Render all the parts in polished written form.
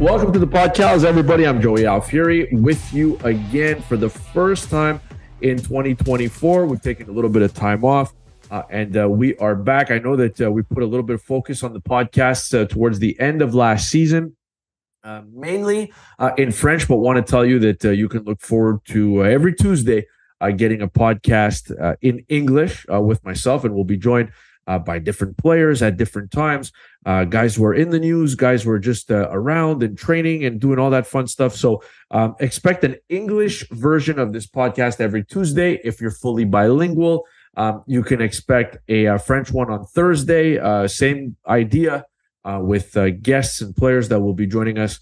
Welcome to the PodcAls, everybody. I'm Joey Alfieri with you again for the first time in 2024. We've taken a little bit of time off, and we are back. I know that we put a little bit of focus on the podcast towards the end of last season, mainly in French, but want to tell you that you can look forward to every Tuesday getting a podcast in English with myself, and we'll be joined by different players at different times, guys who are in the news, guys who are just around and training and doing all that fun stuff. So expect an English version of this podcast every Tuesday. If you're fully bilingual, you can expect a French one on Thursday. Same idea with guests and players that will be joining us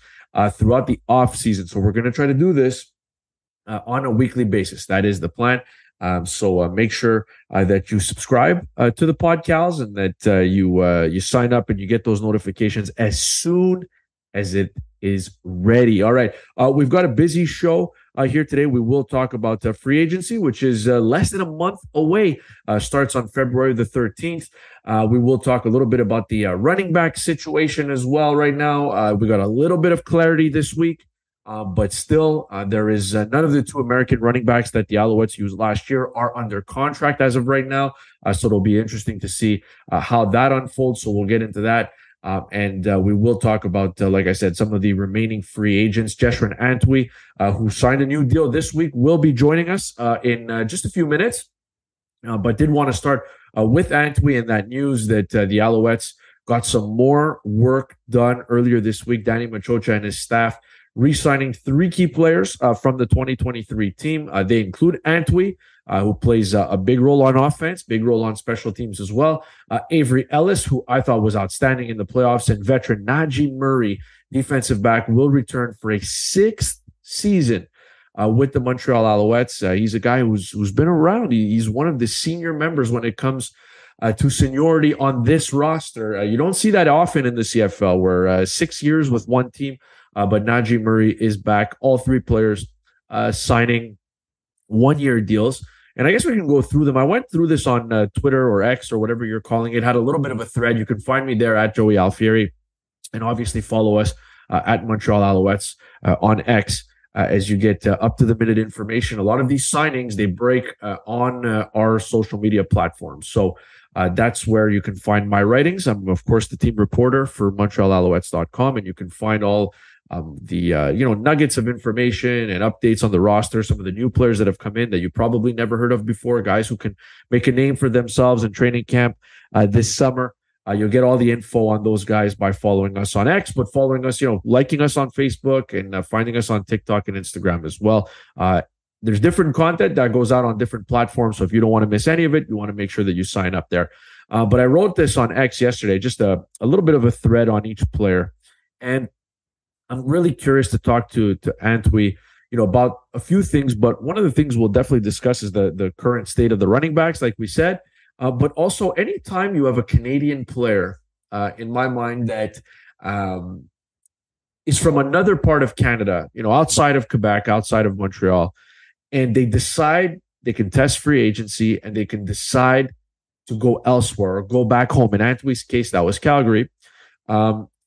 throughout the off season. So we're going to try to do this on a weekly basis. That is the plan. So make sure that you subscribe to the PodcAls and that you sign up and you get those notifications as soon as it is ready. All right. We've got a busy show here today. We will talk about free agency, which is less than a month away. Starts on February the 13th. We will talk a little bit about the running back situation as well right now. We got a little bit of clarity this week. But still, there is none of the two American running backs that the Alouettes used last year are under contract as of right now. So it'll be interesting to see how that unfolds. So we'll get into that. And we will talk about, like I said, some of the remaining free agents. Jeshrun Antwi, who signed a new deal this week, will be joining us in just a few minutes. But did want to start with Antwi and that news that the Alouettes got some more work done earlier this week. Danny Machocha and his staff re-signing three key players from the 2023 team. They include Antwi, who plays a big role on offense, big role on special teams as well. Avery Ellis, who I thought was outstanding in the playoffs, and veteran Najee Murray, defensive back, will return for a sixth season with the Montreal Alouettes. He's a guy who's been around. He's one of the senior members when it comes to seniority on this roster. You don't see that often in the CFL, where 6 years with one team. But Najee Murray is back. All three players signing one-year deals. And I guess we can go through them. I went through this on Twitter or X or whatever you're calling it. Had a little bit of a thread. You can find me there at Joey Alfieri. And obviously follow us at Montreal Alouettes on X as you get up-to-the-minute information. A lot of these signings, they break on our social media platforms. So that's where you can find my writings. I'm, of course, the team reporter for MontrealAlouettes.com, and you can find all the nuggets of information and updates on the roster, some of the new players that have come in that you probably never heard of before, guys who can make a name for themselves in training camp this summer. You'll get all the info on those guys by following us on X, but following us, liking us on Facebook and finding us on TikTok and Instagram as well. There's different content that goes out on different platforms. So if you don't want to miss any of it, you want to make sure that you sign up there. But I wrote this on X yesterday, just a little bit of a thread on each player. And I'm really curious to talk to Antwi, about a few things. But one of the things we'll definitely discuss is the current state of the running backs, like we said. But also, anytime you have a Canadian player, in my mind, that is from another part of Canada, outside of Quebec, outside of Montreal, and they decide they can test free agency and they can decide to go elsewhere or go back home. In Antwi's case, that was Calgary.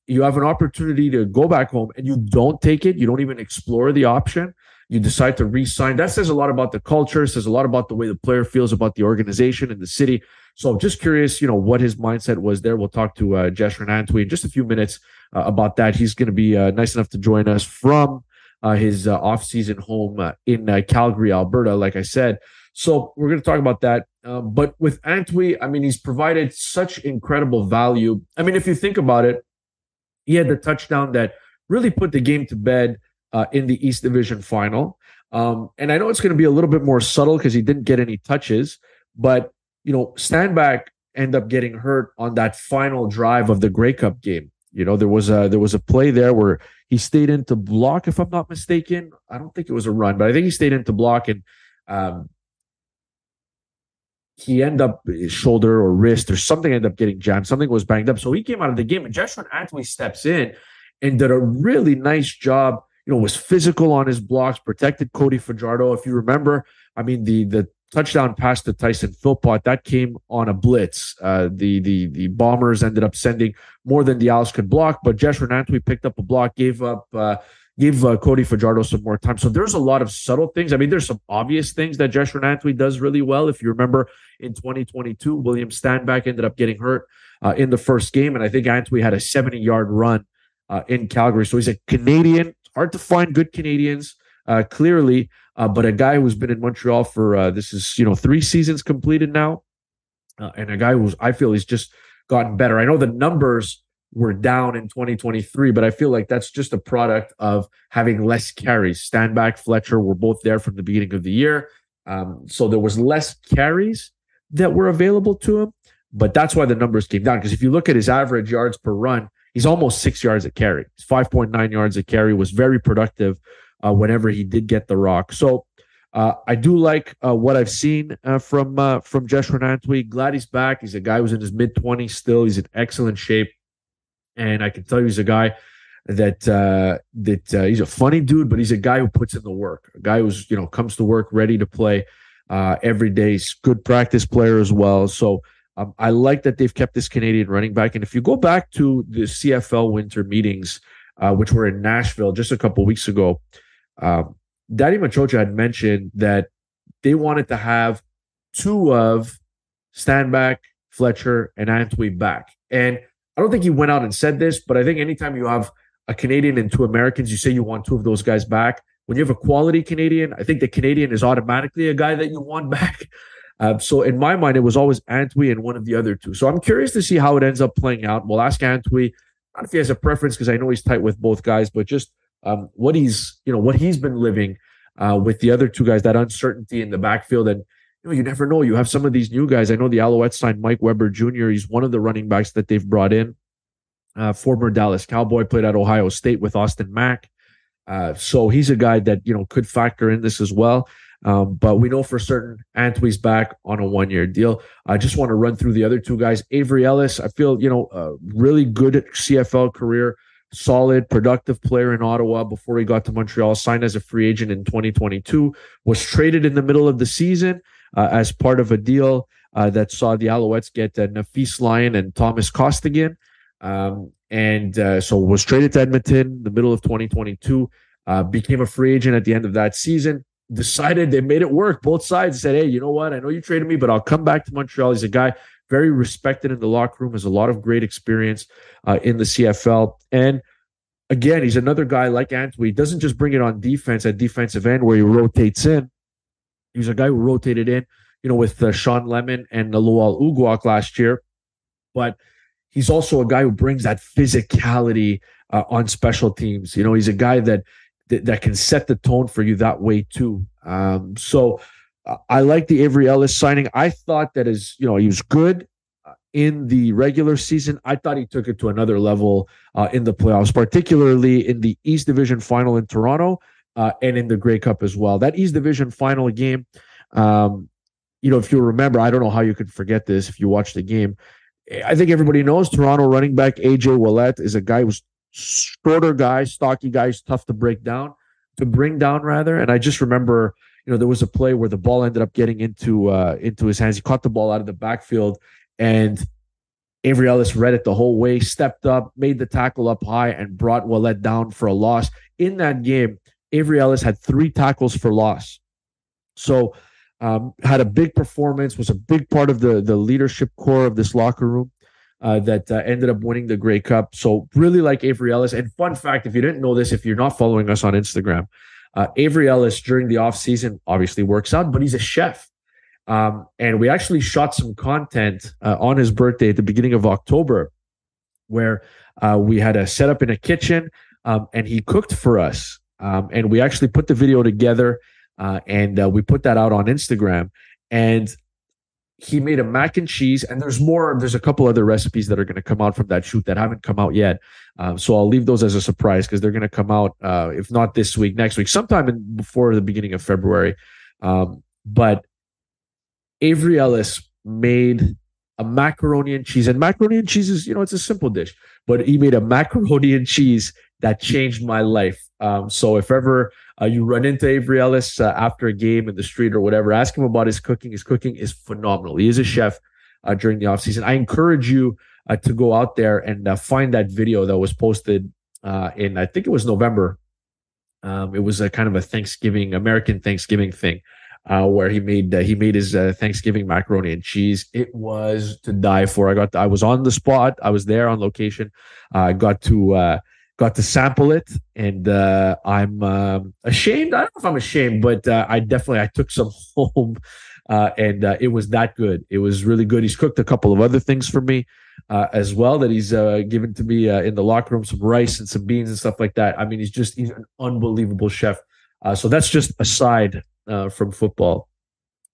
You have an opportunity to go back home and you don't take it. You don't even explore the option. You decide to re-sign. That says a lot about the culture. It says a lot about the way the player feels about the organization and the city. So I'm just curious, what his mindset was there. We'll talk to Jeshrun Antwi in just a few minutes about that. He's going to be nice enough to join us from his off-season home in Calgary, Alberta, like I said. So we're going to talk about that. But with Antwi, he's provided such incredible value. If you think about it, he had the touchdown that really put the game to bed in the East Division final. And I know it's going to be a little bit more subtle because he didn't get any touches. But, Stanback ended up getting hurt on that final drive of the Grey Cup game. There was a play there where he stayed in to block, if I'm not mistaken. I don't think it was a run, but I think he stayed in to block, and he ended up his shoulder or wrist or something ended up getting jammed. Something was banged up. So he came out of the game, and Jeshrun Antwi steps in and did a really nice job. Was physical on his blocks, protected Cody Fajardo. If you remember, the touchdown pass to Tyson Philpott, that came on a blitz. The Bombers ended up sending more than the Owls could block, but Jeshrun Antwi picked up a block, gave Cody Fajardo some more time. So there's a lot of subtle things. I mean, there's some obvious things that Jeshrun Antwi does really well. If you remember in 2022, William Stanback ended up getting hurt in the first game, and I think Antwi had a 70-yard run in Calgary. So he's a Canadian. Hard to find good Canadians, clearly, but a guy who's been in Montreal for this is 3 seasons completed now, and a guy who's I feel he's just gotten better. I know the numbers were down in 2023, but I feel like that's just a product of having less carries. Stanback, Fletcher were both there from the beginning of the year, so there was less carries that were available to him, but that's why the numbers came down. Because if you look at his average yards per run, he's almost 6 yards a carry. He's 5.9 yards a carry, was very productive whenever he did get the rock. So I do like what I've seen from Jeshrun Antwi. Glad he's back. He's a guy who's in his mid-20s still. He's in excellent shape. And I can tell you he's a guy that he's a funny dude, but he's a guy who puts in the work. A guy who's, comes to work ready to play every day. He's a good practice player as well. So I like that they've kept this Canadian running back. And if you go back to the CFL winter meetings, which were in Nashville just a couple weeks ago, Daddy Machocha had mentioned that they wanted to have 2 of Stanback, Fletcher, and Antwi back. And I don't think he went out and said this, but I think anytime you have a Canadian and 2 Americans, you say you want 2 of those guys back. When you have a quality Canadian, I think the Canadian is automatically a guy that you want back. So in my mind, it was always Antwi and one of the other 2. So I'm curious to see how it ends up playing out. We'll ask Antwi, not if he has a preference, because I know he's tight with both guys, but just what he's been living with the other 2 guys, that uncertainty in the backfield. And you never know. You have some of these new guys. I know the Alouettes signed Mike Weber Jr. He's one of the running backs that they've brought in. Former Dallas Cowboy, played at Ohio State with Austin Mack. So he's a guy that could factor in this as well. But we know for certain Antwi's back on a 1-year deal. I just want to run through the other 2 guys. Avery Ellis, I feel, really good CFL career, solid, productive player in Ottawa before he got to Montreal, signed as a free agent in 2022, was traded in the middle of the season as part of a deal that saw the Alouettes get Nafis Lyon and Thomas Costigan. So was traded to Edmonton in the middle of 2022, became a free agent at the end of that season. Decided they made it work. Both sides said, hey, you know what? I know you traded me, but I'll come back to Montreal. He's a guy very respected in the locker room, has a lot of great experience in the CFL. And again, he's another guy like Antwi. He doesn't just bring it on defense at defensive end where he rotates in. He's a guy who rotated in, with Sean Lemon and Lual Uguak last year. But he's also a guy who brings that physicality on special teams. He's a guy that can set the tone for you that way too. So I like the Avery Ellis signing. I thought that he was good in the regular season. I thought he took it to another level in the playoffs, particularly in the East Division final in Toronto and in the Grey Cup as well. That East Division final game, if you remember, I don't know how you could forget this if you watch the game. I think everybody knows Toronto running back AJ Ouellette is a guy who's shorter guy, stocky guy, tough to bring down. And I just remember, there was a play where the ball ended up getting into his hands. He caught the ball out of the backfield, and Avery Ellis read it the whole way, stepped up, made the tackle up high, and brought Ouellette down for a loss. In that game, Avery Ellis had 3 tackles for loss. So had a big performance, was a big part of the leadership core of this locker room that ended up winning the Grey Cup. So really like Avery Ellis. And fun fact, if you didn't know this, if you're not following us on Instagram, Avery Ellis during the offseason obviously works out, but he's a chef. And we actually shot some content on his birthday at the beginning of October where we had a setup in a kitchen and he cooked for us. And we actually put the video together and we put that out on Instagram. And he made a mac and cheese, and there's a couple other recipes that are going to come out from that shoot that haven't come out yet. So I'll leave those as a surprise because they're going to come out, if not this week, next week, sometime before the beginning of February. But Avery Ellis made a macaroni and cheese, and macaroni and cheese is, it's a simple dish, but he made a macaroni and cheese that changed my life. So if ever you run into Avery Ellis after a game in the street or whatever, ask him about his cooking. His cooking is phenomenal. He is a chef during the offseason. I encourage you to go out there and find that video that was posted in, I think it was November. It was a kind of a Thanksgiving, American Thanksgiving thing. Where he made his Thanksgiving macaroni and cheese. It was to die for. I was on the spot. I was there on location. I got to sample it, and I'm ashamed. I don't know if I'm ashamed, but I took some home, and it was that good. It was really good. He's cooked a couple of other things for me as well that he's given to me in the locker room, some rice and some beans and stuff like that. I mean, he's an unbelievable chef. So that's just aside from football.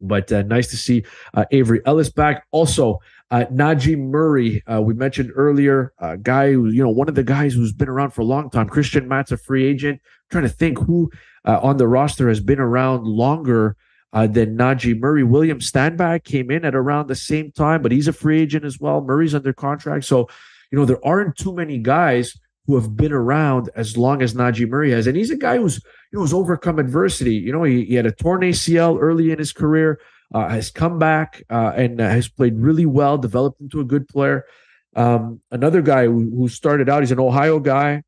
But nice to see Avery Ellis back. Also, Najee Murray, we mentioned earlier, a guy who, one of the guys who's been around for a long time. Christian Matt's a free agent. I'm trying to think who on the roster has been around longer than Najee Murray. William Stanback came in at around the same time, but he's a free agent as well. Murray's under contract. So, there aren't too many guys who have been around as long as Najee Murray has. And he's a guy who's overcome adversity. He had a torn ACL early in his career, has come back and has played really well, developed into a good player. Another guy who started out, he's an Ohio guy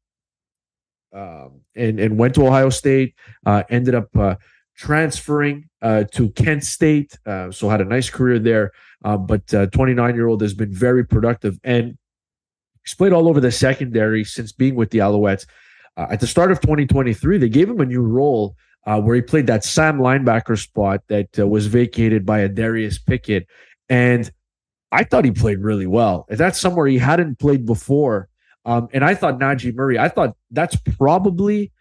and went to Ohio State, ended up transferring to Kent State, so had a nice career there. But 29-year-old has been very productive. And he's played all over the secondary since being with the Alouettes. At the start of 2023, they gave him a new role where he played that Sam linebacker spot that was vacated by a Darius Pickett. And I thought he played really well. That's somewhere he hadn't played before. And I thought Najee Murray, that's probably,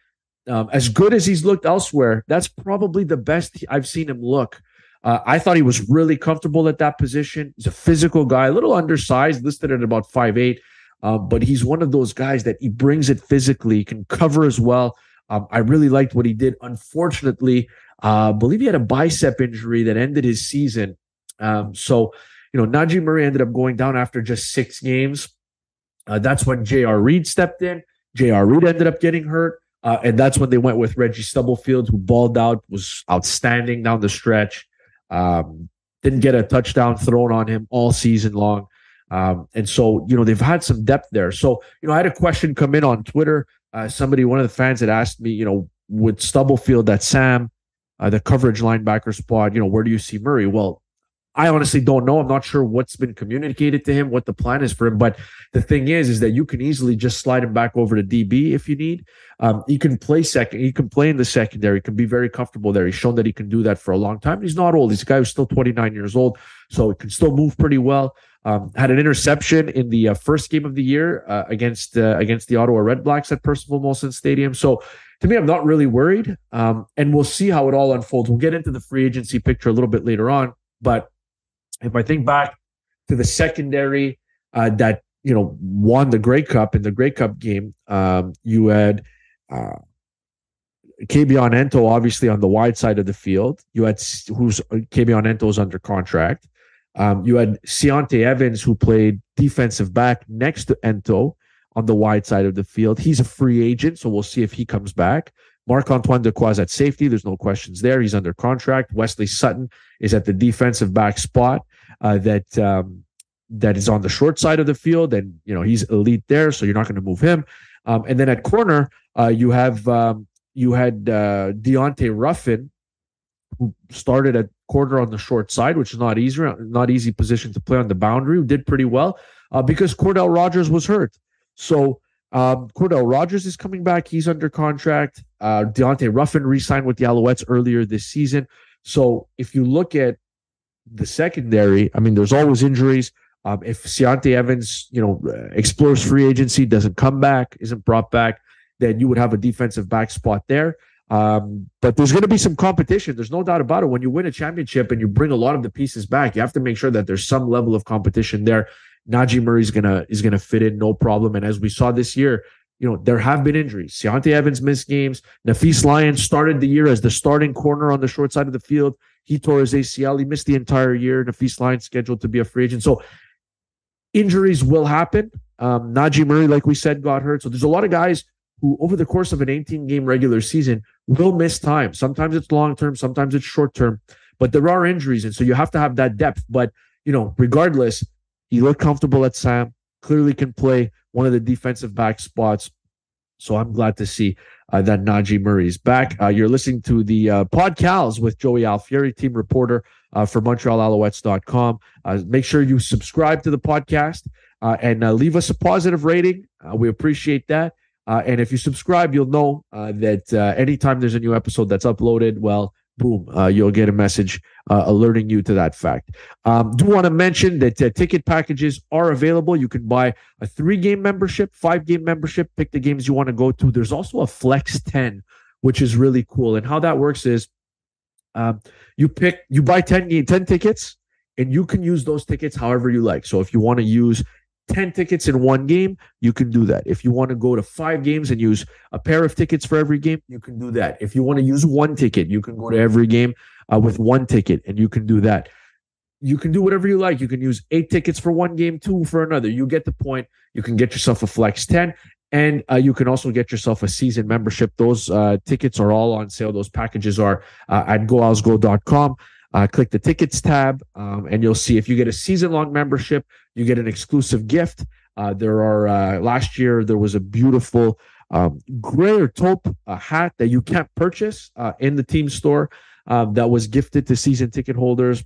as good as he's looked elsewhere, that's probably the best I've seen him look. I thought he was really comfortable at that position. He's a physical guy, a little undersized, listed at about 5'8". But he's one of those guys that he brings it physically, can cover as well. I really liked what he did. Unfortunately, I believe he had a bicep injury that ended his season. So Najee Murray ended up going down after just 6 games. That's when J.R. Reed stepped in. J.R. Reed ended up getting hurt. And that's when they went with Reggie Stubblefield, who balled out, was outstanding down the stretch. Didn't get a touchdown thrown on him all season long. And so, they've had some depth there. So, I had a question come in on Twitter. One of the fans had asked me, with Stubblefield, that Sam, the coverage linebacker spot, where do you see Murray? Well, I honestly don't know. I'm not sure what's been communicated to him, what the plan is for him. But the thing is that you can easily just slide him back over to DB if you need. He can play second. He can play in the secondary. He can be very comfortable there. He's shown that he can do that for a long time. He's not old. He's a guy who's still 29 years old, so he can still move pretty well. Had an interception in the first game of the year against the Ottawa Redblacks at Percival Molson Stadium. So to me, I'm not really worried. And we'll see how it all unfolds. We'll get into the free agency picture a little bit later on. But if I think back to the secondary that won the Grey Cup in the Grey Cup game, you had Kabion Ento obviously on the wide side of the field. You had Kabion Ento is under contract. You had Seontae Evans, who played defensive back next to Ento on the wide side of the field. He's a free agent, so we'll see if he comes back. Marc-Antoine Dequoise at safety. There's no questions there. He's under contract. Wesley Sutton is at the defensive back spot that is on the short side of the field, and he's elite there, so you're not going to move him. And then at corner, you had Deontay Ruffin, who started at corner on the short side, which is not easy position to play on the boundary, who did pretty well because Cordell Rogers was hurt. So Cordell Rogers is coming back. He's under contract. Deontay Ruffin re-signed with the Alouettes earlier this season. So if you look at the secondary, I mean, there's always injuries. If Seontae Evans, explores free agency, doesn't come back, isn't brought back, then you would have a defensive back spot there. But there's going to be some competition. There's no doubt about it. When you win a championship and you bring a lot of the pieces back, you have to make sure that there's some level of competition there. Najee Murray is gonna fit in, no problem. And as we saw this year, there have been injuries. Seontae Evans missed games. Nafees Lyons started the year as the starting corner on the short side of the field. He tore his ACL. He missed the entire year. Nafees Lyons scheduled to be a free agent. So injuries will happen. Najee Murray, like we said, got hurt. So there's a lot of guys who over the course of an 18-game regular season will miss time. Sometimes it's long-term, sometimes it's short-term, but there are injuries, and so you have to have that depth. But, regardless, he looked comfortable at Sam, clearly can play one of the defensive back spots. So I'm glad to see that Najee Murray is back. You're listening to the PodcAls with Joey Alfieri, team reporter for MontrealAlouettes.com. Make sure you subscribe to the podcast and leave us a positive rating. We appreciate that. And if you subscribe, you'll know that anytime there's a new episode that's uploaded, well, boom, you'll get a message alerting you to that fact. Do want to mention that ticket packages are available. You can buy a 3-game membership, 5-game membership, pick the games you want to go to. There's also a Flex 10, which is really cool. And how that works is you buy 10 tickets, and you can use those tickets however you like. So if you want to use 10 tickets in one game, you can do that. If you want to go to 5 games and use a pair of tickets for every game, you can do that. If you want to use 1 ticket, you can go to every game with 1 ticket, and you can do that. You can do whatever you like. You can use 8 tickets for one game, 2 for another. You get the point. You can get yourself a Flex 10, and you can also get yourself a season membership. Those tickets are all on sale. Those packages are at goalsgo.com. Click the tickets tab, and you'll see if you get a season-long membership, you get an exclusive gift. Last year, there was a beautiful gray or taupe hat that you can't purchase in the team store that was gifted to season ticket holders.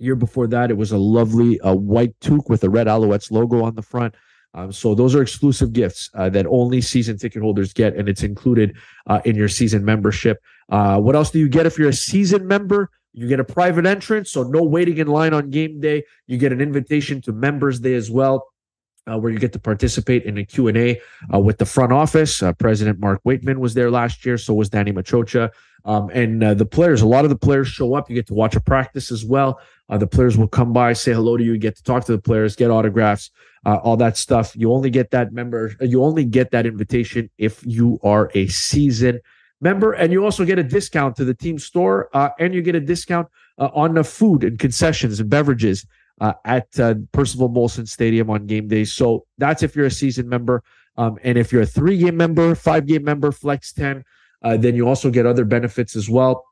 Year before that, it was a lovely white toque with a red Alouettes logo on the front. So those are exclusive gifts that only season ticket holders get, and it's included in your season membership. What else do you get if you're a season member? You get a private entrance, so no waiting in line on game day. You get an invitation to Members Day as well, where you get to participate in a Q&A with the front office. President Mark Waitman was there last year, so was Danny Machocha. And the players, a lot of the players show up. You get to watch a practice as well. The players will come by, say hello to you, get to talk to the players, get autographs, all that stuff. You only get that invitation if you are a season member, and you also get a discount to the team store, and you get a discount on the food and concessions and beverages at Percival Molson Stadium on game days. So that's if you're a season member. And if you're a 3-game member, 5-game member, Flex 10, then you also get other benefits as well,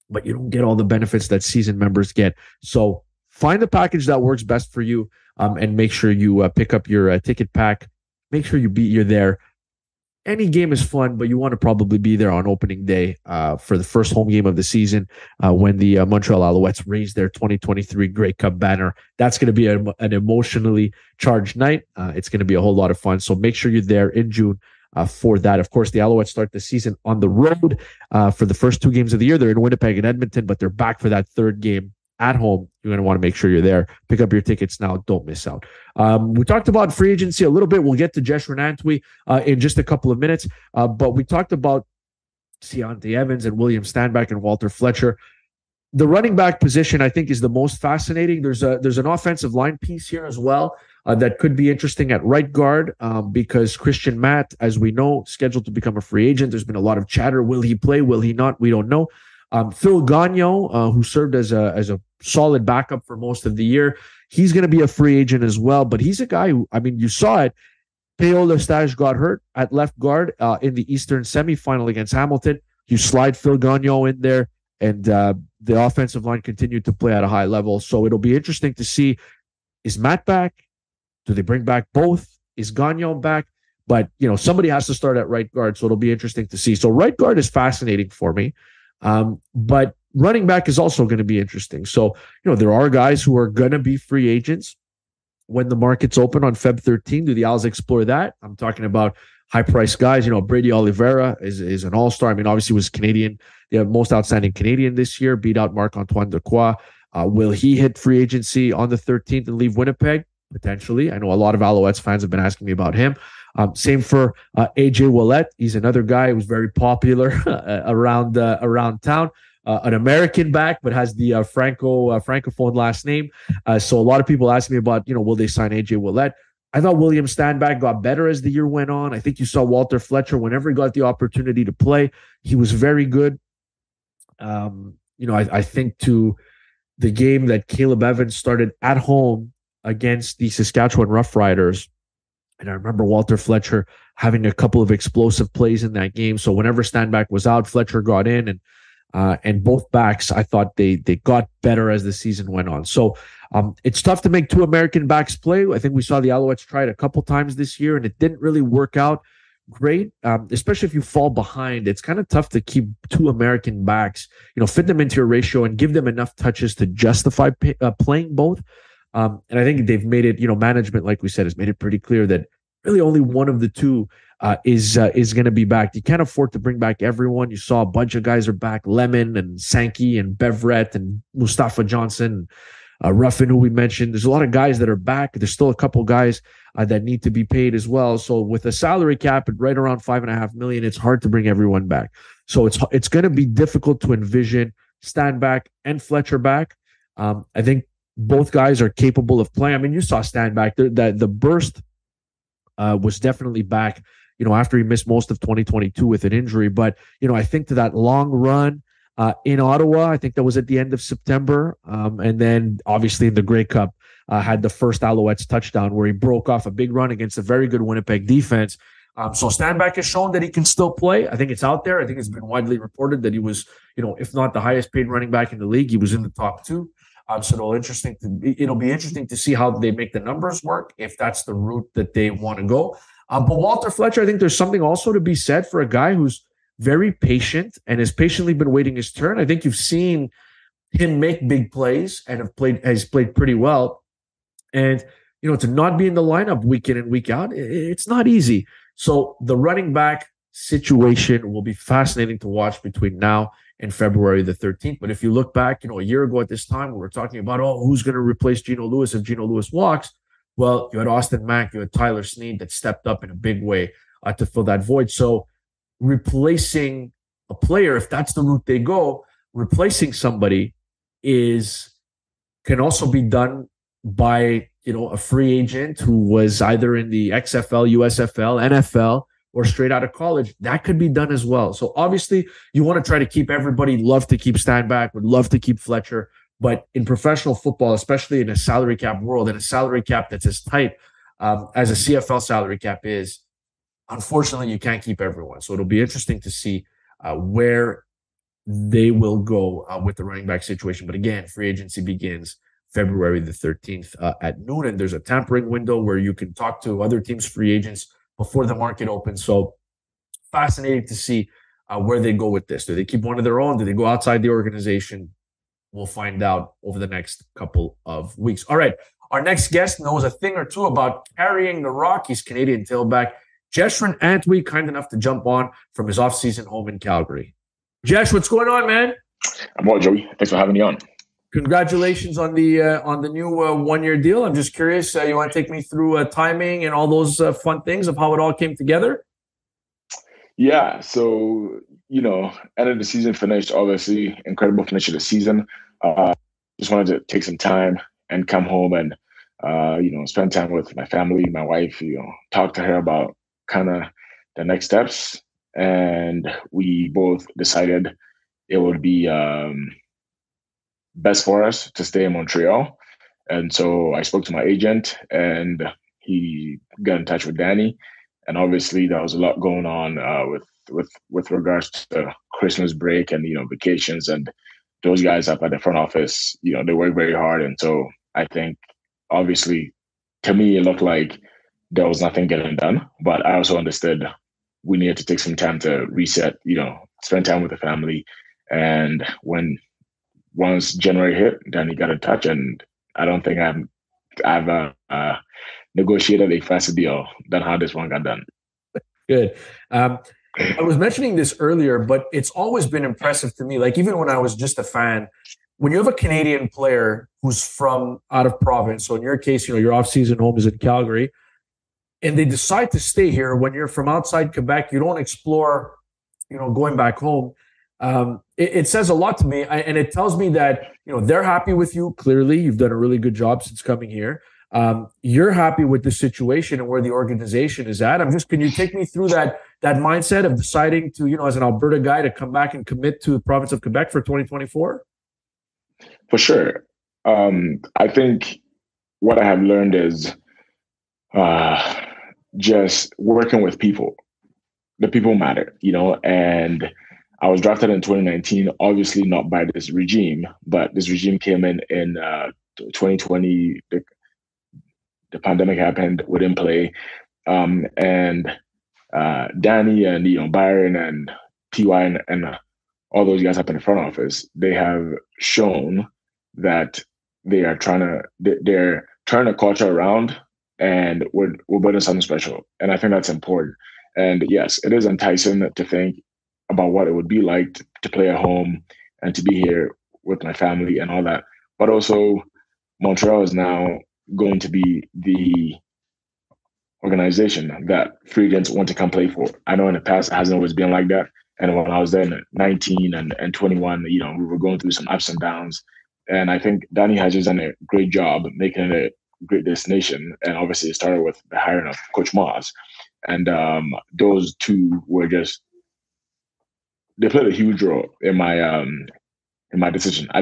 but you don't get all the benefits that season members get. So find the package that works best for you, and make sure you pick up your ticket pack. Make sure you're there. Any game is fun, but you want to probably be there on opening day for the first home game of the season when the Montreal Alouettes raise their 2023 Grey Cup banner. That's going to be an emotionally charged night. It's going to be a whole lot of fun. So make sure you're there in June for that. Of course, the Alouettes start the season on the road for the first 2 games of the year. They're in Winnipeg and Edmonton, but they're back for that 3rd game at home. You're going to want to make sure you're there. Pick up your tickets now. Don't miss out. We talked about free agency a little bit. We'll get to Jeshrun Antwi in just a couple of minutes. But we talked about Deontay Evans and William Stanback and Walter Fletcher. The running back position, I think, is the most fascinating. There's an offensive line piece here as well that could be interesting at right guard because Christian Matt, as we know, scheduled to become a free agent. There's been a lot of chatter. Will he play? Will he not? We don't know. Phil Gagnon, who served as a solid backup for most of the year, he's going to be a free agent as well. But he's a guy who, you saw it. P.O. Lestage got hurt at left guard in the Eastern semifinal against Hamilton. You slide Phil Gagnon in there, and the offensive line continued to play at a high level. So it'll be interesting to see, is Matt back? Do they bring back both? Is Gagnon back? But, somebody has to start at right guard, so it'll be interesting to see. So right guard is fascinating for me. But running back is also going to be interesting. So, there are guys who are going to be free agents when the markets open on Feb 13. Do the Owls explore that? I'm talking about high-priced guys. Brady Oliveira is an all-star. Obviously was Canadian, the most outstanding Canadian this year, beat out Marc-Antoine Dequoy. Will he hit free agency on the 13th and leave Winnipeg? Potentially. I know a lot of Alouettes fans have been asking me about him. Same for AJ Ouellette. He's another guy who's very popular around town. An American back, but has the francophone last name. So a lot of people ask me about, will they sign AJ Ouellette? I thought William Stanback got better as the year went on. I think you saw Walter Fletcher, whenever he got the opportunity to play, he was very good. I think to the game that Caleb Evans started at home against the Saskatchewan Roughriders, and I remember Walter Fletcher having a couple of explosive plays in that game. So whenever Stanback was out, Fletcher got in, and both backs, I thought they got better as the season went on. So it's tough to make two American backs play. I think we saw the Alouettes try it a couple times this year, and it didn't really work out great, especially if you fall behind. It's kind of tough to keep two American backs, fit them into your ratio and give them enough touches to justify playing both. And I think they've made it, management, like we said, has made it pretty clear that really only one of the two is going to be back. You can't afford to bring back everyone. You saw a bunch of guys are back: Lemon and Sankey and Beverett and Mustafa Johnson, Ruffin, who we mentioned. There's a lot of guys that are back. There's still a couple guys that need to be paid as well. So with a salary cap at right around $5.5 million, it's hard to bring everyone back. So it's going to be difficult to envision Stanback and Fletcher back. I think both guys are capable of playing. I mean, you saw Stanback. The burst was definitely back, after he missed most of 2022 with an injury. But, I think to that long run in Ottawa, I think that was at the end of September. And then obviously in the Grey Cup, had the first Alouettes touchdown where he broke off a big run against a very good Winnipeg defense. So Stanback has shown that he can still play. I think it's out there. I think it's been widely reported that he was, if not the highest paid running back in the league, he was in the top two. So it'll be interesting to see how they make the numbers work, if that's the route that they want to go. But Walter Fletcher, I think there's something also to be said for a guy who's very patient and has patiently been waiting his turn. I think you've seen him make big plays and has played pretty well. And, to not be in the lineup week in and week out, it's not easy. So the running back situation will be fascinating to watch between now and February the 13th. But if you look back, a year ago at this time, we were talking about, who's going to replace Geno Lewis if Geno Lewis walks? Well, you had Austin Mack, you had Tyler Snead that stepped up in a big way to fill that void. So replacing a player, if that's the route they go, replacing somebody can also be done by, a free agent who was either in the XFL, USFL, NFL, or straight out of college. That could be done as well. So obviously you want to try to keep everybody, love to keep Stanback, would love to keep Fletcher. But in professional football, especially in a salary cap world, and a salary cap that's as tight as a CFL salary cap is, unfortunately, you can't keep everyone. So it'll be interesting to see where they will go with the running back situation. But again, free agency begins February the 13th at noon. And there's a tampering window where you can talk to other teams' free agents before the market opens. So fascinating to see where they go with this. Do they keep one of their own? Do they go outside the organization? We'll find out over the next couple of weeks. All right. Our next guest knows a thing or two about carrying the rock. He's Canadian tailback Jeshrun Antwi, kind enough to jump on from his off-season home in Calgary. Jesh, what's going on, man? I'm well, Joey. Thanks for having me on. Congratulations on the new 1-year deal. I'm just curious, you want to take me through timing and all those fun things of how it all came together? Yeah, so, end of the season finished, obviously, incredible finish of the season. Just wanted to take some time and come home and, spend time with my family, my wife, talk to her about kind of the next steps. And we both decided it would be best for us to stay in Montreal. And so I spoke to my agent and he got in touch with Danny. And obviously there was a lot going on with regards to Christmas break and, vacations. And those guys up at the front office, they work very hard. And so I think obviously to me, it looked like there was nothing getting done, but I also understood we needed to take some time to reset, spend time with the family. And once January hit, then he got in touch, and I don't think I've negotiated a faster deal than how this one got done. Good. I was mentioning this earlier, but it's always been impressive to me. Like, even when I was just a fan, when you have a Canadian player who's from out of province, so in your case, your off-season home is in Calgary, and they decide to stay here. When you're from outside Quebec, you don't explore, going back home. It says a lot to me, and it tells me that they're happy with you. Clearly, you've done a really good job since coming here. You're happy with the situation and where the organization is at. Can you take me through that mindset of deciding to, as an Alberta guy, to come back and commit to the province of Quebec for 2024? For sure. I think what I have learned is just working with people. The people matter, and I was drafted in 2019, obviously not by this regime, but this regime came in 2020. The pandemic happened, we didn't play. And Danny and Byron and Ty and all those guys up in the front office, they have shown that they're turning the culture around, and we're building something special. And I think that's important. And yes, it is enticing to think about what it would be like to play at home and to be here with my family and all that. But also, Montreal is now going to be the organization that free agents want to come play for. I know in the past it hasn't always been like that. And when I was there in 19 and 21, we were going through some ups and downs. And I think Danny has just done a great job making it a great destination. And obviously it started with the hiring of Coach Maz. And those two were they played a huge role in my decision. I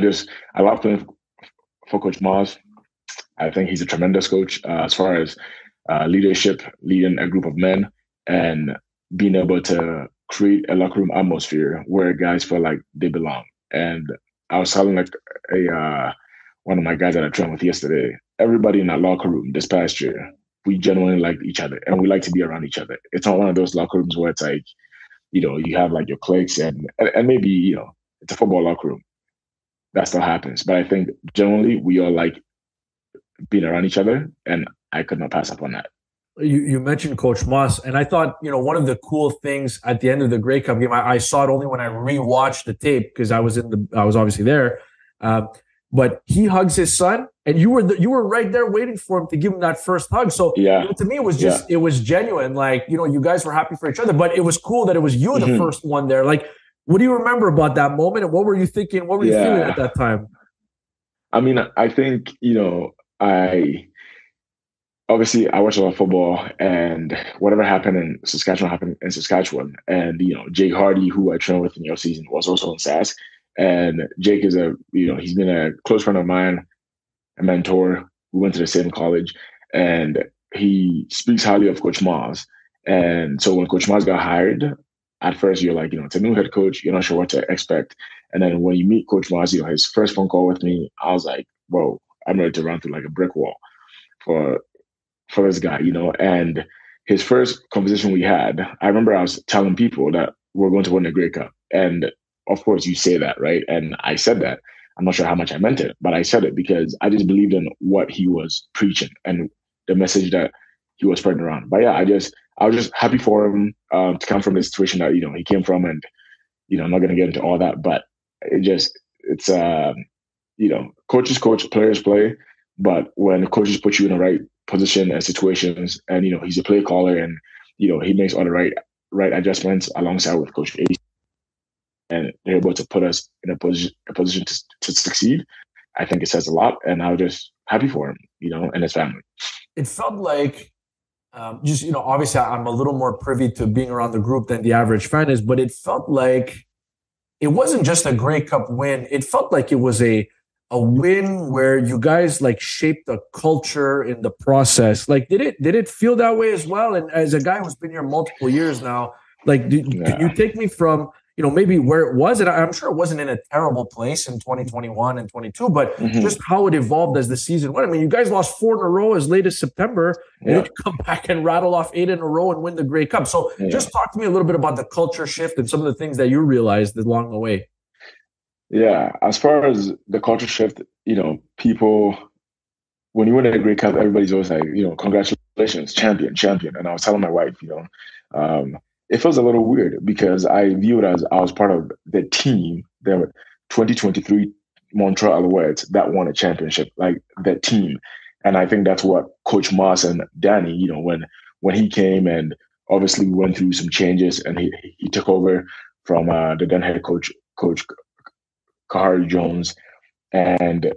love playing for Coach Maz. I think he's a tremendous coach as far as leadership, leading a group of men, and being able to create a locker room atmosphere where guys feel like they belong. And I was telling one of my guys that I trained with yesterday, everybody in that locker room this past year, we genuinely like each other and we like to be around each other. It's not one of those locker rooms where it's like, you have like your cliques and maybe, it's a football locker room. That still happens. But I think generally we all like being around each other, and I could not pass up on that. You mentioned Coach Moss, and I thought, one of the cool things at the end of the Grey Cup game, I saw it only when I rewatched the tape because I was obviously there. But he hugs his son, and you were right there waiting for him to give him that first hug. So to me, it was it was genuine. Like, you guys were happy for each other, but it was cool that it was you the first one there. Like, what do you remember about that moment, and what were you thinking? What were you feeling at that time? I mean, I think obviously I watch a lot of football, and whatever happened in Saskatchewan happened in Saskatchewan. And Jake Hardy, who I trained with in your season, was also in Sask. And Jake is he's been a close friend of mine, a mentor. We went to the same college, and he speaks highly of Coach Maz. And so when Coach Maz got hired, at first you're like, it's a new head coach, you're not sure what to expect. And then when you meet Coach Maz, his first phone call with me, I was like, whoa, I'm ready to run through like a brick wall for this guy, And his first conversation we had, I remember I was telling people that we're going to win the Grey Cup. And of course you say that, right? And I said that. I'm not sure how much I meant it, but I said it because I just believed in what he was preaching and the message that he was spreading around. But yeah, I was just happy for him to come from the situation that, he came from. And, I'm not going to get into all that, but it's coaches coach, players play. But when coaches put you in the right position and situations, and he's a play caller, and he makes all the right adjustments alongside with Coach A, and they're able to put us in a position to succeed. I think it says a lot, and I was just happy for him, and his family. It felt like obviously I'm a little more privy to being around the group than the average fan is, but it felt like it wasn't just a Grey Cup win. It felt like it was a win where you guys like shaped a culture in the process. Like, did it feel that way as well? And as a guy who's been here multiple years now, like, can you take me from, maybe where it was, and I'm sure it wasn't in a terrible place in 2021 and 22, but just how it evolved as the season went. I mean, you guys lost 4 in a row as late as September, and then you come back and rattle off 8 in a row and win the Grey Cup. So just talk to me a little bit about the culture shift and some of the things that you realized along the way. Yeah, as far as the culture shift, people, when you win a Grey Cup, everybody's always like, congratulations, champion. And I was telling my wife, it feels a little weird because I view it as I was part of the team, the 2023 Montreal Alouettes that won a championship, like the team. And I think that's what Coach Moss and Danny, when he came, and obviously we went through some changes, and he took over from the then head coach Kahari Jones, and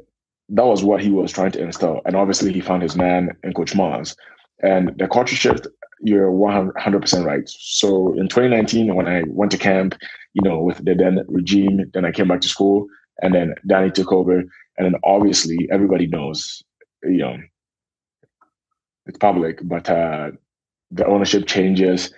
that was what he was trying to instill. And obviously he found his man in Coach Maz. And the culture shift, you're 100% right. So in 2019, when I went to camp, with the then regime, then I came back to school, and then Danny took over. And then obviously everybody knows, it's public, but the ownership changes.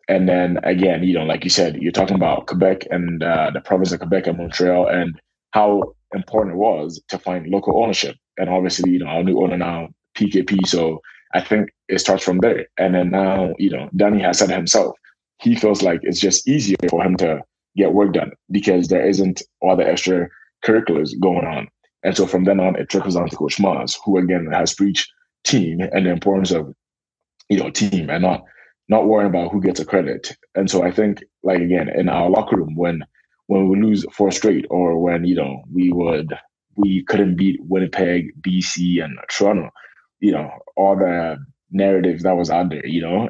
And then again, like you said, you're talking about Quebec and the province of Quebec and Montreal and how important it was to find local ownership. And obviously, our new owner now, PKP. So I think it starts from there. And then now, Danny has said it himself. He feels like it's just easier for him to get work done because there isn't all the extra curriculars going on. And so from then on, it trickles down to Coach Maz, who again has preached team and the importance of, team and not worrying about who gets a credit. And so I think, like, again, in our locker room, when we lose 4 straight, or when we couldn't beat Winnipeg, BC, and Toronto, all the narratives that was out there,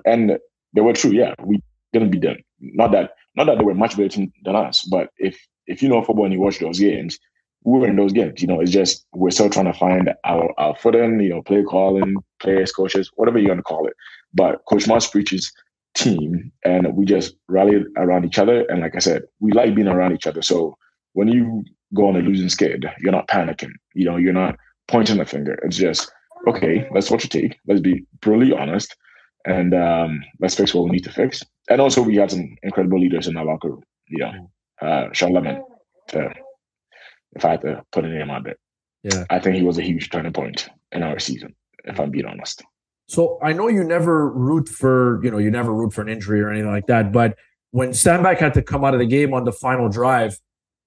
and they were true. Yeah, we didn't beat them. Not that they were much better team than us, but if you know football and you watch those games, we were in those games. It's just we're still trying to find our footing. Play calling, players, coaches, whatever you're gonna call it. But Coach Moss preaches team, and we just rally around each other. And like I said, we like being around each other. So when you go on a losing skid, you're not panicking. You're not pointing a finger. It's just, okay, let's watch your take. Let's be brutally honest, and let's fix what we need to fix. And also, we had some incredible leaders in our locker room. Charlemagne, if I had to put a name on it, I think he was a huge turning point in our season, if I'm being honest. So I know you never root for an injury or anything like that, but when Stanback had to come out of the game on the final drive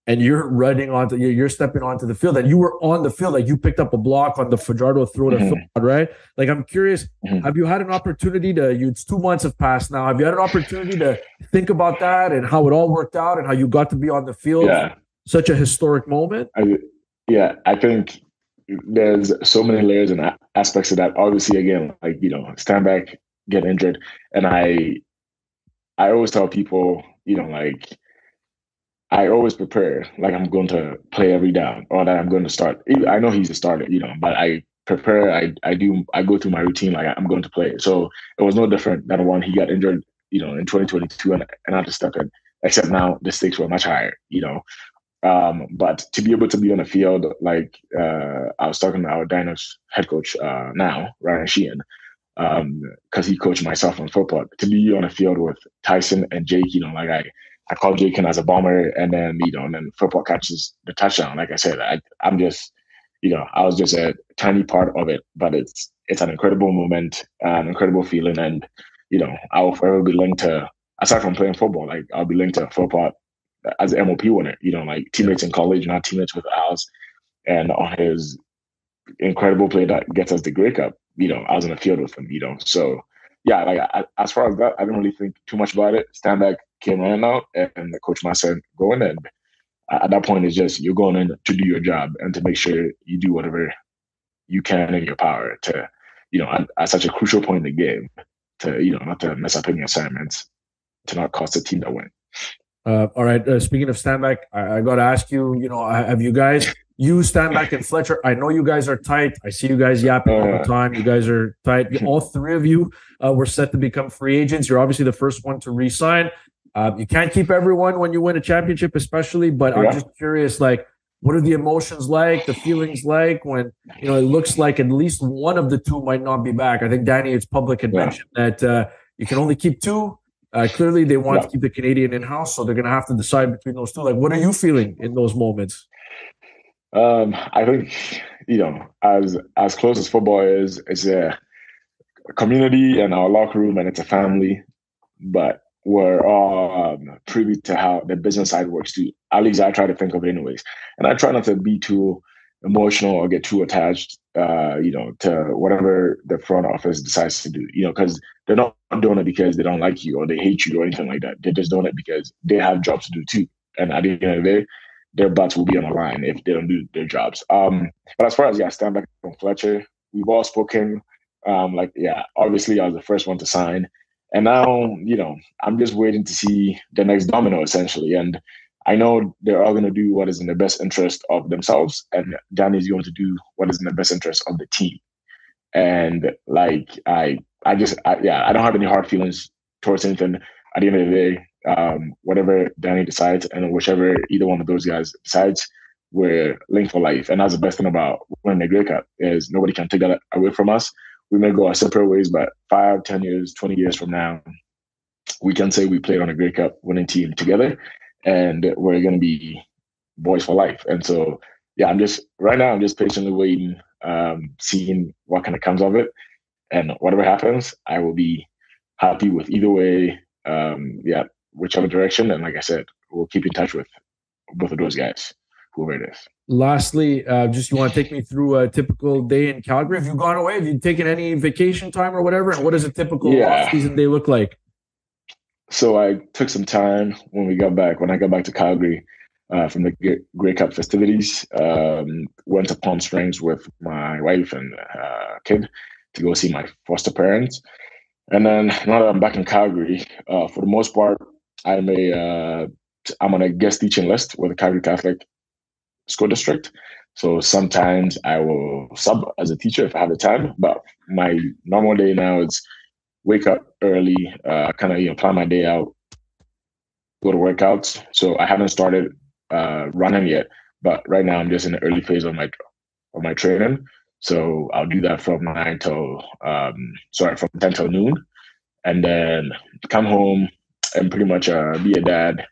and you're stepping onto the field and you were on the field, like you picked up a block on the Fajardo throw to football, right? Like, I'm curious, have you had an opportunity it's 2 months have passed now. Have you had an opportunity to think about that and how it all worked out and how you got to be on the field? Yeah. Such a historic moment. I think there's so many layers and aspects of that. Obviously, again, like, Stanback get injured. And I always tell people, like, I always prepare like I'm going to play every down or that I'm going to start. I know he's a starter, but I prepare. I go through my routine like I'm going to play. So it was no different than when he got injured, in 2022 and I had to step in. Except now the stakes were much higher, but to be able to be on the field, like I was talking to our Dinos head coach now, Ryan Sheehan, because he coached myself on football. To be on the field with Tyson and Jake, like I call Jake in as a bomber, and then and then football catches the touchdown. Like I said, I'm just I was just a tiny part of it, but it's an incredible moment, an incredible feeling, and I will forever be linked to. Aside from playing football, like I'll be linked to football as an MOP winner, like teammates in college, not teammates with Al's, and on his incredible play that gets us the Grey Cup, I was in the field with him, So yeah, like as far as that, I didn't really think too much about it. Stanback came running out, and the coach Matt said, "Go in." And at that point, it's just you're going in to do your job and to make sure you do whatever you can in your power to, at such a crucial point in the game, to not to mess up any assignments, to not cost the team the win. All right. Speaking of Stanback, I got to ask you, have you guys used Stanback and Fletcher? I know you guys are tight. I see you guys yapping all the time. You guys are tight. All three of you were set to become free agents. You're obviously the first one to re-sign. You can't keep everyone when you win a championship, especially, but I'm just curious, like, what are the emotions like, the feelings like when, it looks like at least one of the two might not be back? I think Danny, it's public, had mentioned that you can only keep two. Clearly, they want to keep the Canadian in-house, so they're going to have to decide between those two. Like, what are you feeling in those moments? I think, as close as football is, it's a community and our locker room, and it's a family, but we're all privy to how the business side works too. At least I try to think of it anyways. And I try not to be too emotional or get too attached, to whatever the front office decides to do, because they're not doing it because they don't like you or they hate you or anything like that. They're just doing it because they have jobs to do too. And at the end of the day, their butts will be on the line if they don't do their jobs. But as far as Stanback and Fletcher, we've all spoken. Obviously I was the first one to sign. And now, I'm just waiting to see the next domino essentially. And I know they're all going to do what is in the best interest of themselves, and Danny's going to do what is in the best interest of the team. And like, I don't have any hard feelings towards anything. At the end of the day, whatever Danny decides and whichever either one of those guys decides, we're linked for life. And that's the best thing about winning the Grey Cup is nobody can take that away from us. we may go our separate ways, but 5, 10 years, 20 years from now, we can say we played on a Grey Cup winning team together, and we're going to be boys for life. And so, yeah, right now, I'm just patiently waiting, seeing what kind of comes of it. And whatever happens, I will be happy with either way, whichever direction. And like I said, we'll keep in touch with both of those guys, whoever it is. Lastly, just you want to take me through a typical day in Calgary? Have you gone away? Have you taken any vacation time or whatever? And what does a typical off-season day look like? So I took some time when I got back to Calgary from the Grey Cup festivities. Went to Palm Springs with my wife and kid to go see my foster parents. And then now that I'm back in Calgary, for the most part, I'm on a guest teaching list with the Calgary Catholic School District. So sometimes I will sub as a teacher if I have the time. But my normal day now is wake up early, kind of plan my day out, go to workouts. So I haven't started running yet, but right now I'm just in the early phase of my training. So I'll do that from 10 till noon, and then come home and pretty much be a dad.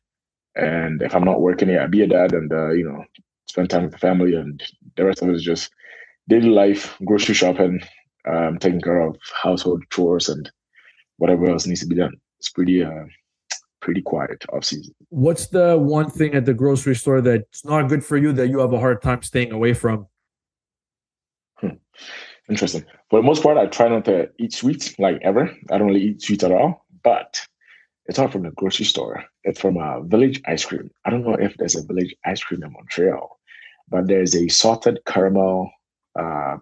And if I'm not working yet, be a dad and spend time with the family, and the rest of it is just daily life, grocery shopping, taking care of household chores and whatever else needs to be done. It's pretty quiet off season. What's the one thing at the grocery store that's not good for you that you have a hard time staying away from? Interesting. For the most part, I try not to eat sweets like ever. I don't really eat sweets at all, but it's not from the grocery store. It's from a Village ice cream. I don't know if there's a Village ice cream in Montreal, but there's a salted caramel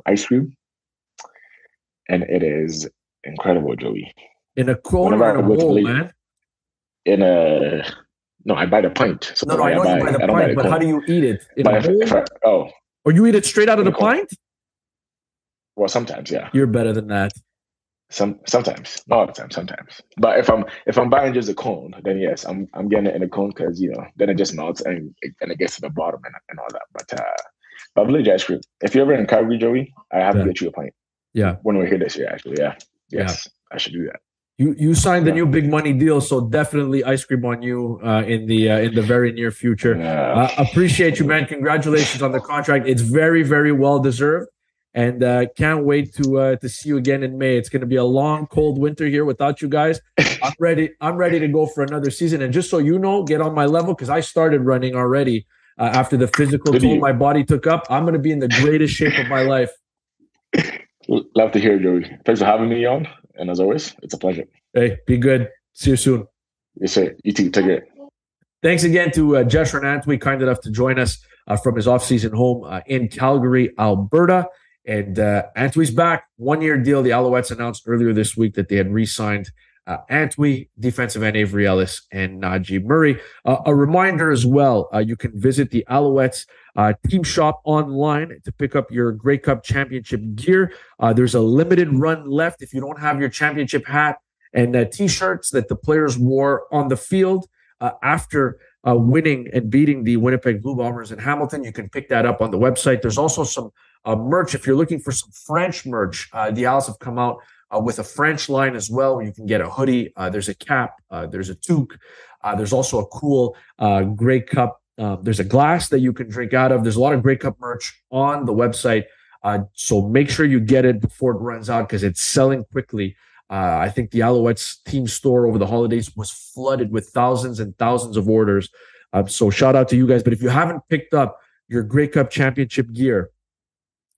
ice cream, and it is incredible, Joey. In a cone or in a bowl, man? No, I buy the pint. So I know you buy the pint, but how do you eat it? In a bowl? Or you eat it straight out of the pint? Well, sometimes, yeah. You're better than that. Sometimes, not all the time. Sometimes, but if I'm buying just a cone, then yes, I'm getting it in a cone because then it just melts and it gets to the bottom and all that. But Village ice cream. If you're ever in Calgary, Joey, I have to get you a pint. Yeah. When we're here this year, actually, yeah. Yes, I should do that. You signed the new big money deal, so definitely ice cream on you in the very near future. Appreciate you, man. Congratulations on the contract. It's very, very well deserved. And can't wait to see you again in May. It's going to be a long, cold winter here without you guys. I'm ready to go for another season. And just so you know, get on my level because I started running already after the physical toll my body took up. I'm going to be in the greatest shape of my life. Love to hear it, Joey. Thanks for having me on. And as always, it's a pleasure. Hey, be good. See you soon. Yes, sir. You too. Take care. Thanks again to Jeshrun Antwi, kind enough to join us from his off-season home in Calgary, Alberta. And Antwi's back. 1-year deal. The Alouettes announced earlier this week that they had re-signed Antwi, defensive end Avery Ellis, and Najee Murray. A reminder as well, you can visit the Alouettes team shop online to pick up your Grey Cup championship gear. There's a limited run left. If you don't have your championship hat and T-shirts that the players wore on the field after winning and beating the Winnipeg Blue Bombers in Hamilton, you can pick that up on the website. There's also some merch. If you're looking for some French merch, the Owls have come out with a French line as well, where you can get a hoodie. There's a cap. There's a toque. There's also a cool Grey Cup. There's a glass that you can drink out of. There's a lot of Grey Cup merch on the website. So make sure you get it before it runs out because it's selling quickly. I think the Alouettes team store over the holidays was flooded with thousands and thousands of orders. So shout out to you guys. But if you haven't picked up your Grey Cup championship gear,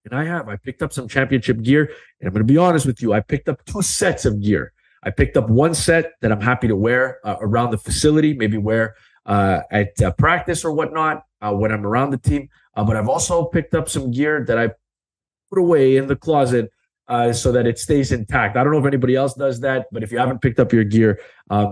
and I picked up some championship gear, and I'm going to be honest with you, I picked up 2 sets of gear. I picked up one set that I'm happy to wear around the facility, maybe wear at practice or whatnot when I'm around the team. But I've also picked up some gear that I put away in the closet so that it stays intact. I don't know if anybody else does that, but if you haven't picked up your gear,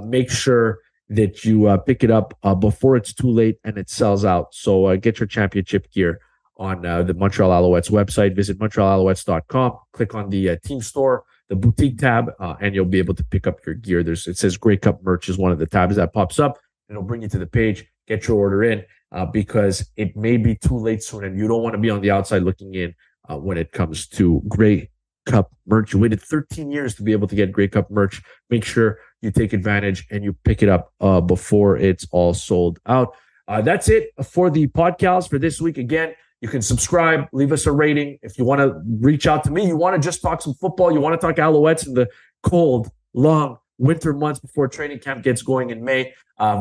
make sure that you pick it up before it's too late and it sells out. So get your championship gear on the Montreal Alouettes website. Visit montrealalouettes.com. Click on the team store, the boutique tab, and you'll be able to pick up your gear. It says Grey Cup merch is one of the tabs that pops up. It'll bring you to the page. Get your order in because it may be too late soon, and you don't want to be on the outside looking in when it comes to Grey Cup merch. You waited 13 years to be able to get Grey Cup merch. Make sure you take advantage and you pick it up before it's all sold out. That's it for the PodcAls for this week. Again, you can subscribe, leave us a rating. If you want to reach out to me, you want to just talk some football, you want to talk Alouettes in the cold, long winter months before training camp gets going in May,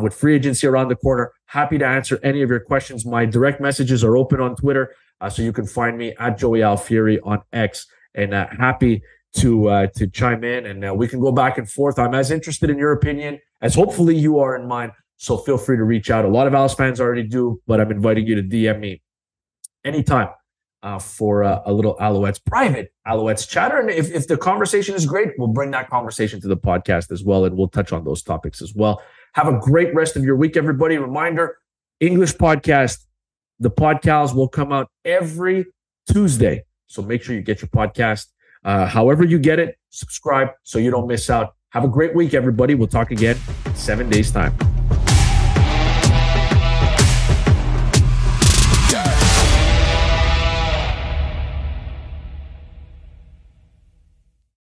with free agency around the corner, happy to answer any of your questions. My direct messages are open on Twitter, so you can find me at Joey Alfieri on X, and happy to chime in, and we can go back and forth. I'm as interested in your opinion as hopefully you are in mine, so feel free to reach out. A lot of Owls fans already do, but I'm inviting you to DM me anytime for a little private Alouettes chatter. And if the conversation is great, we'll bring that conversation to the podcast as well, and we'll touch on those topics as well. Have a great rest of your week, everybody. Reminder, English podcast, the PodcAls will come out every Tuesday. So make sure you get your podcast. However you get it, subscribe so you don't miss out. Have a great week, everybody. We'll talk again in 7 days' time.